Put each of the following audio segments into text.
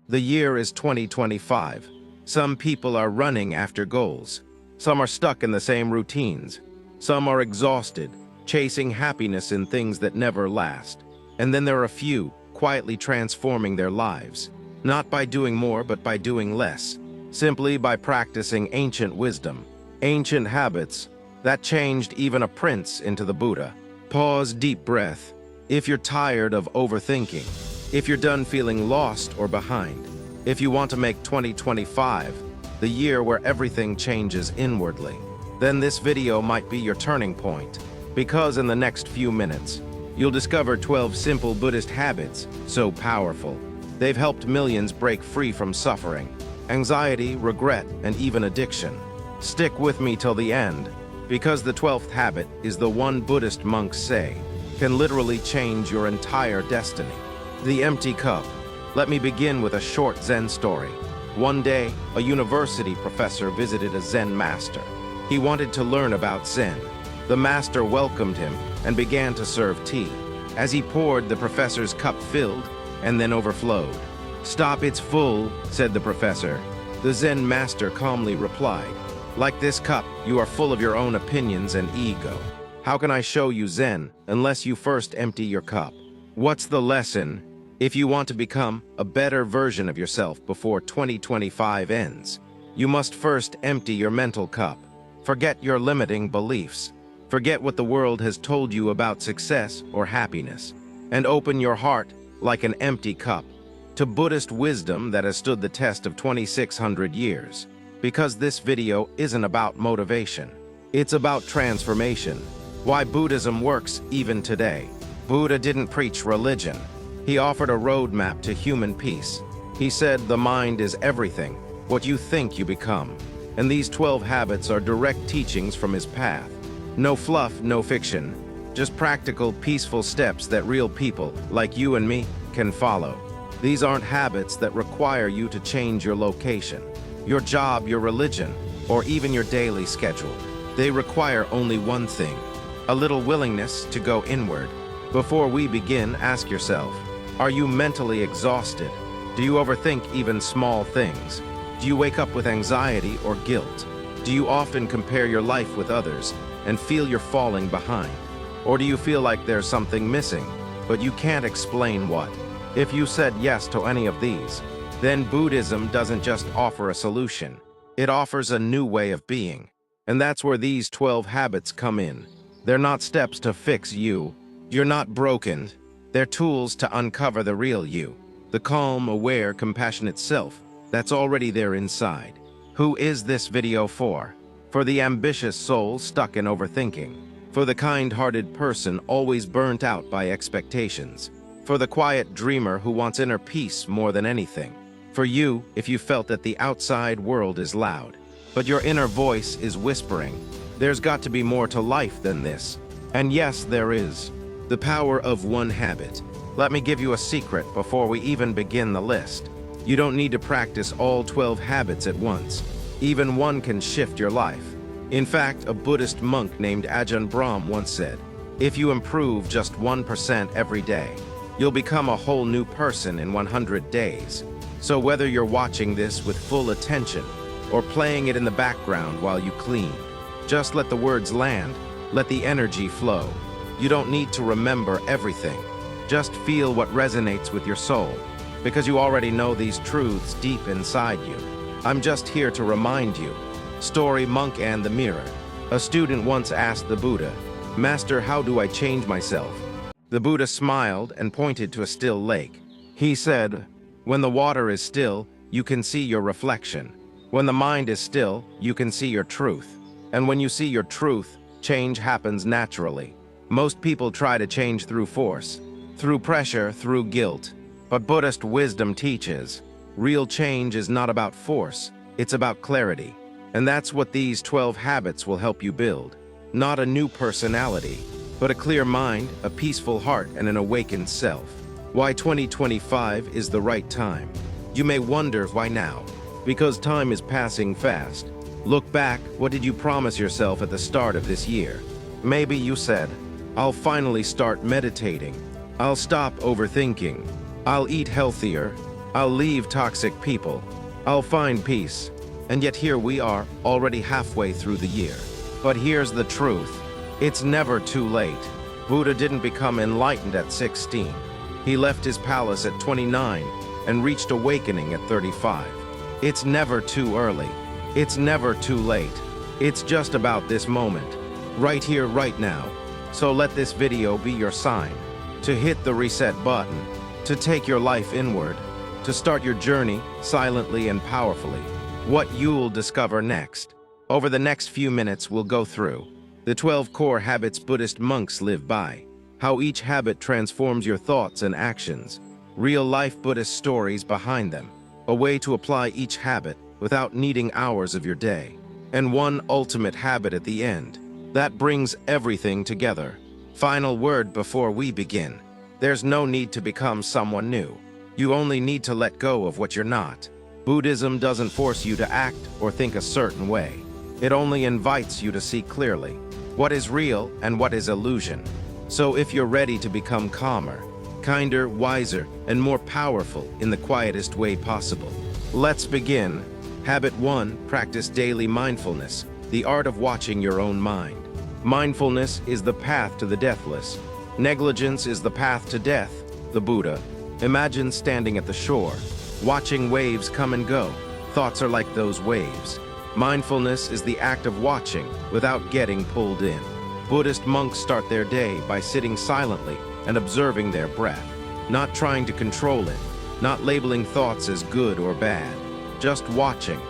The year is 2025. Some people are running after goals. Some are stuck in the same routines. Some are exhausted, chasing happiness in things that never last. And then there are a few, quietly transforming their lives. Not by doing more, but by doing less. Simply by practicing ancient wisdom, ancient habits that changed even a prince into the Buddha. Pause, deep breath. If you're tired of overthinking, if you're done feeling lost or behind, if you want to make 2025 the year where everything changes inwardly, then this video might be your turning point. Because in the next few minutes, you'll discover 12 simple Buddhist habits so powerful. They've helped millions break free from suffering, anxiety, regret, and even addiction. Stick with me till the end, because the 12th habit is the one Buddhist monks say can literally change your entire destiny. The empty cup. Let me begin with a short Zen story. One day, a university professor visited a Zen master. He wanted to learn about Zen. The master welcomed him and began to serve tea. As he poured, the professor's cup filled and then overflowed. "Stop, it's full," said the professor. The Zen master calmly replied, "Like this cup, you are full of your own opinions and ego. How can I show you Zen unless you first empty your cup?" What's the lesson? If you want to become a better version of yourself before 2025 ends, you must first empty your mental cup. Forget your limiting beliefs. Forget what the world has told you about success or happiness, and open your heart like an empty cup to Buddhist wisdom that has stood the test of 2,600 years. Because this video isn't about motivation. It's about transformation. Why Buddhism works even today. Buddha didn't preach religion. He offered a roadmap to human peace. He said the mind is everything, what you think you become. And these 12 habits are direct teachings from his path. No fluff, no fiction. Just practical, peaceful steps that real people, like you and me, can follow. These aren't habits that require you to change your location, your job, your religion, or even your daily schedule. They require only one thing, a little willingness to go inward. Before we begin, ask yourself, are you mentally exhausted? Do you overthink even small things? Do you wake up with anxiety or guilt? Do you often compare your life with others and feel you're falling behind? Or do you feel like there's something missing, but you can't explain what? If you said yes to any of these, then Buddhism doesn't just offer a solution. It offers a new way of being. And that's where these 12 habits come in. They're not steps to fix you. You're not broken. They're tools to uncover the real you, the calm, aware, compassionate self that's already there inside. Who is this video for? For the ambitious soul stuck in overthinking. For the kind-hearted person always burnt out by expectations. For the quiet dreamer who wants inner peace more than anything. For you, if you felt that the outside world is loud, but your inner voice is whispering, there's got to be more to life than this. And yes, there is. The power of one habit. Let me give you a secret before we even begin the list. You don't need to practice all 12 habits at once. Even one can shift your life. In fact, a Buddhist monk named Ajahn Brahm once said, if you improve just 1% every day, you'll become a whole new person in 100 days. So whether you're watching this with full attention or playing it in the background while you clean, just let the words land, let the energy flow. You don't need to remember everything. Just feel what resonates with your soul, because you already know these truths deep inside you. I'm just here to remind you. Story, Monk and the Mirror. A student once asked the Buddha, "Master, how do I change myself?" The Buddha smiled and pointed to a still lake. He said, "When the water is still, you can see your reflection. When the mind is still, you can see your truth. And when you see your truth, change happens naturally." Most people try to change through force, through pressure, through guilt. But Buddhist wisdom teaches, real change is not about force, it's about clarity. And that's what these 12 habits will help you build. Not a new personality, but a clear mind, a peaceful heart, and an awakened self. Why 2025 is the right time. You may wonder why now. Because time is passing fast. Look back, what did you promise yourself at the start of this year? Maybe you said, I'll finally start meditating. I'll stop overthinking. I'll eat healthier. I'll leave toxic people. I'll find peace. And yet here we are, already halfway through the year. But here's the truth. It's never too late. Buddha didn't become enlightened at 16. He left his palace at 29 and reached awakening at 35. It's never too early. It's never too late. It's just about this moment. Right here, right now. So let this video be your sign to hit the reset button, to take your life inward, to start your journey silently and powerfully. What you'll discover next. Over the next few minutes, we'll go through the 12 core habits Buddhist monks live by, how each habit transforms your thoughts and actions, real-life Buddhist stories behind them, a way to apply each habit without needing hours of your day, and one ultimate habit at the end that brings everything together. Final word before we begin. There's no need to become someone new. You only need to let go of what you're not. Buddhism doesn't force you to act or think a certain way. It only invites you to see clearly what is real and what is illusion. So if you're ready to become calmer, kinder, wiser, and more powerful in the quietest way possible, let's begin. Habit 1. Practice daily mindfulness, the art of watching your own mind. Mindfulness is the path to the deathless. Negligence is the path to death, the Buddha. Imagine standing at the shore, watching waves come and go. Thoughts are like those waves. Mindfulness is the act of watching without getting pulled in. Buddhist monks start their day by sitting silently and observing their breath, not trying to control it, not labeling thoughts as good or bad, just watching.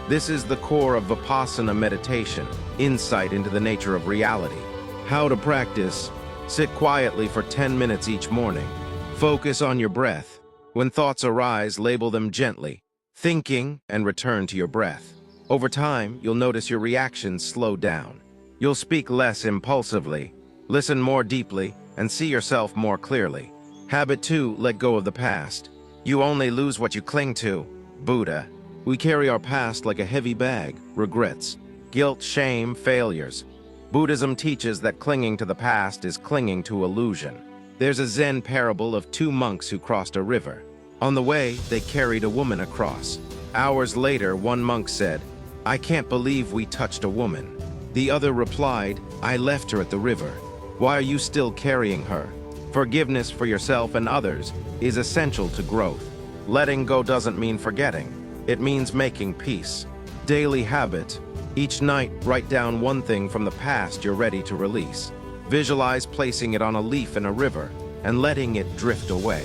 This is the core of Vipassana meditation, insight into the nature of reality. How to practice. Sit quietly for 10 minutes each morning. Focus on your breath. When thoughts arise, label them gently, thinking, and return to your breath. Over time, you'll notice your reactions slow down. You'll speak less impulsively, listen more deeply, and see yourself more clearly. Habit 2. Let go of the past. You only lose what you cling to. Buddha. We carry our past like a heavy bag, regrets, guilt, shame, failures. Buddhism teaches that clinging to the past is clinging to illusion. There's a Zen parable of two monks who crossed a river. On the way, they carried a woman across. Hours later, one monk said, "I can't believe we touched a woman." The other replied, "I left her at the river. Why are you still carrying her?" Forgiveness for yourself and others is essential to growth. Letting go doesn't mean forgetting. It means making peace. Daily habit. Each night, write down one thing from the past you're ready to release. Visualize placing it on a leaf in a river and letting it drift away.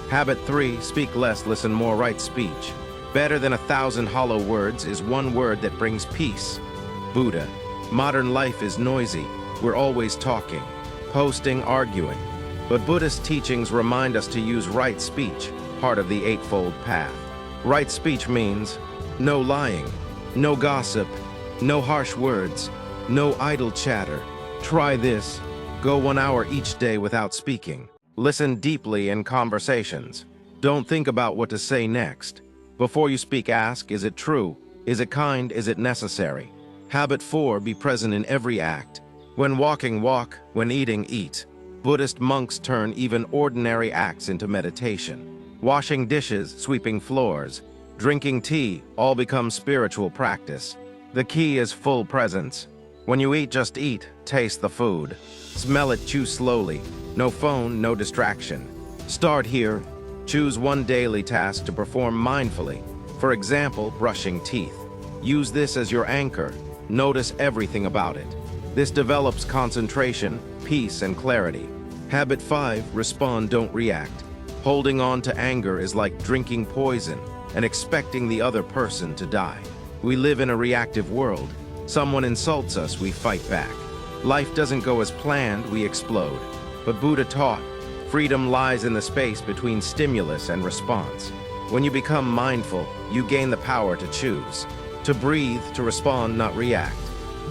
Habit 3. Speak less, listen more, write speech. Better than 1,000 hollow words is one word that brings peace. Buddha. Modern life is noisy. We're always talking, posting, arguing. But Buddhist teachings remind us to use right speech, part of the Eightfold Path. Right speech means no lying, no gossip, no harsh words, no idle chatter. Try this. Go 1 hour each day without speaking. Listen deeply in conversations. Don't think about what to say next. Before you speak, ask, is it true? Is it kind? Is it necessary? Habit 4. Be present in every act. When walking, walk. When eating, eat. Buddhist monks turn even ordinary acts into meditation. Washing dishes, sweeping floors, drinking tea, all become spiritual practice. The key is full presence. When you eat, just eat. Taste the food. Smell it, chew slowly. No phone, no distraction. Start here. Choose one daily task to perform mindfully. For example, brushing teeth. Use this as your anchor. Notice everything about it. This develops concentration, peace, and clarity. Habit 5. Respond, don't react. Holding on to anger is like drinking poison and expecting the other person to die. We live in a reactive world. Someone insults us, we fight back. Life doesn't go as planned, we explode. But Buddha taught, freedom lies in the space between stimulus and response. When you become mindful, you gain the power to choose. To breathe, to respond, not react.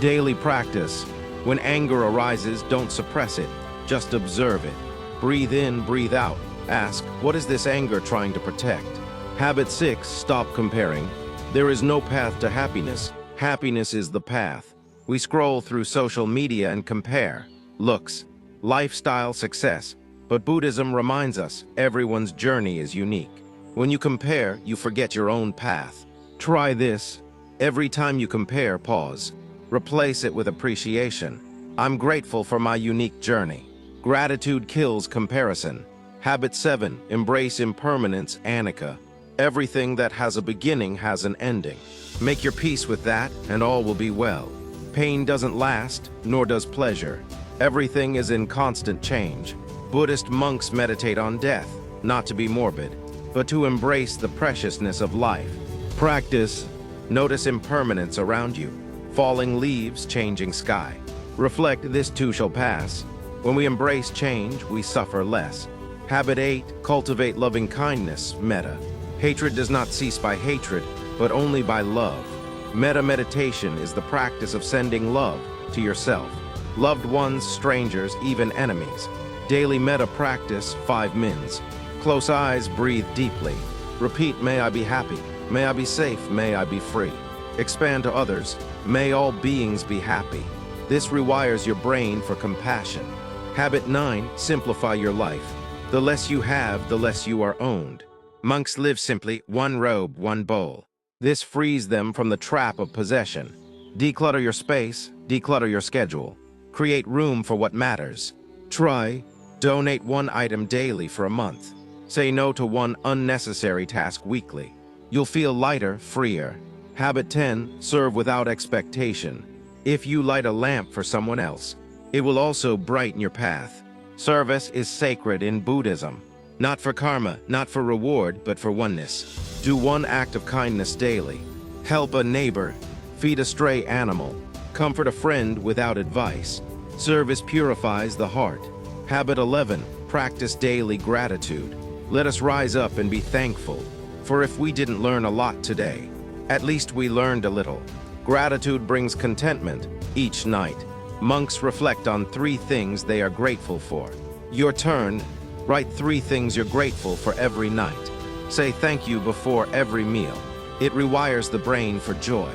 Daily practice. When anger arises, don't suppress it. Just observe it. Breathe in, breathe out. Ask, what is this anger trying to protect? Habit 6. Stop comparing. There is no path to happiness. Happiness is the path. We scroll through social media and compare. Looks, lifestyle, success. But Buddhism reminds us everyone's journey is unique. When you compare, you forget your own path. Try this. Every time you compare, pause. Replace it with appreciation. I'm grateful for my unique journey. Gratitude kills comparison. Habit 7. Embrace impermanence, Annika. Everything that has a beginning has an ending. Make your peace with that, and all will be well. Pain doesn't last, nor does pleasure. Everything is in constant change. Buddhist monks meditate on death, not to be morbid, but to embrace the preciousness of life. Practice. Notice impermanence around you. Falling leaves, changing sky. Reflect, this too shall pass. When we embrace change, we suffer less. Habit 8. Cultivate loving kindness, metta. Hatred does not cease by hatred, but only by love. Metta meditation is the practice of sending love to yourself, loved ones, strangers, even enemies. Daily metta practice, 5 mins. Close eyes, breathe deeply. Repeat, may I be happy, may I be safe, may I be free. Expand to others, may all beings be happy. This rewires your brain for compassion. Habit 9. Simplify your life. The less you have, the less you are owned. Monks live simply, one robe, one bowl. This frees them from the trap of possession. Declutter your space, declutter your schedule. Create room for what matters. Try, donate one item daily for a month. Say no to one unnecessary task weekly. You'll feel lighter, freer. Habit 10. Serve without expectation. If you light a lamp for someone else, it will also brighten your path. Service is sacred in Buddhism. Not for karma, not for reward, but for oneness. Do one act of kindness daily. Help a neighbor. Feed a stray animal. Comfort a friend without advice. Service purifies the heart. Habit 11. Practice daily gratitude. Let us rise up and be thankful. For if we didn't learn a lot today, at least we learned a little. Gratitude brings contentment each night. Monks reflect on 3 things they are grateful for. Your turn. Write 3 things you're grateful for every night. Say thank you before every meal. It rewires the brain for joy.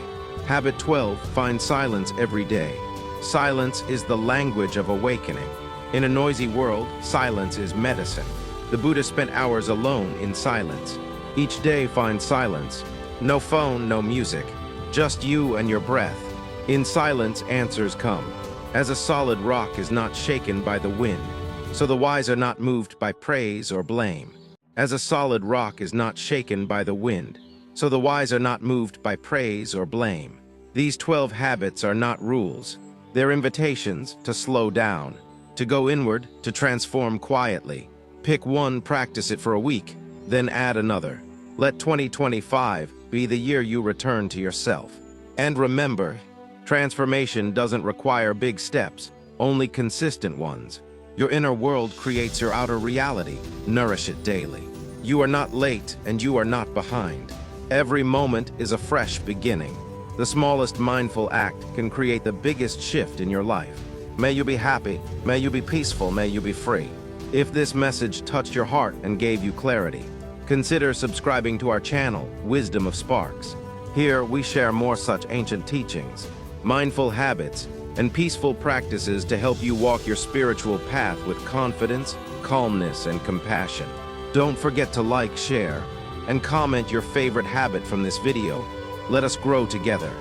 Habit 12. Find silence every day. Silence is the language of awakening. In a noisy world, silence is medicine. The Buddha spent hours alone in silence. Each day find silence. No phone, no music. Just you and your breath. In silence, answers come. As a solid rock is not shaken by the wind, so the wise are not moved by praise or blame. As a solid rock is not shaken by the wind, so the wise are not moved by praise or blame. These 12 habits are not rules. They're invitations to slow down, to go inward, to transform quietly. Pick one, practice it for a week, then add another. Let 2025 be the year you return to yourself. And remember, transformation doesn't require big steps, only consistent ones. Your inner world creates your outer reality. Nourish it daily. You are not late and you are not behind. Every moment is a fresh beginning. The smallest mindful act can create the biggest shift in your life. May you be happy, may you be peaceful, may you be free. If this message touched your heart and gave you clarity, consider subscribing to our channel, Wisdom of Sparks. Here we share more such ancient teachings, mindful habits, and peaceful practices to help you walk your spiritual path with confidence, calmness, and compassion. Don't forget to like, share, and comment your favorite habit from this video. Let us grow together.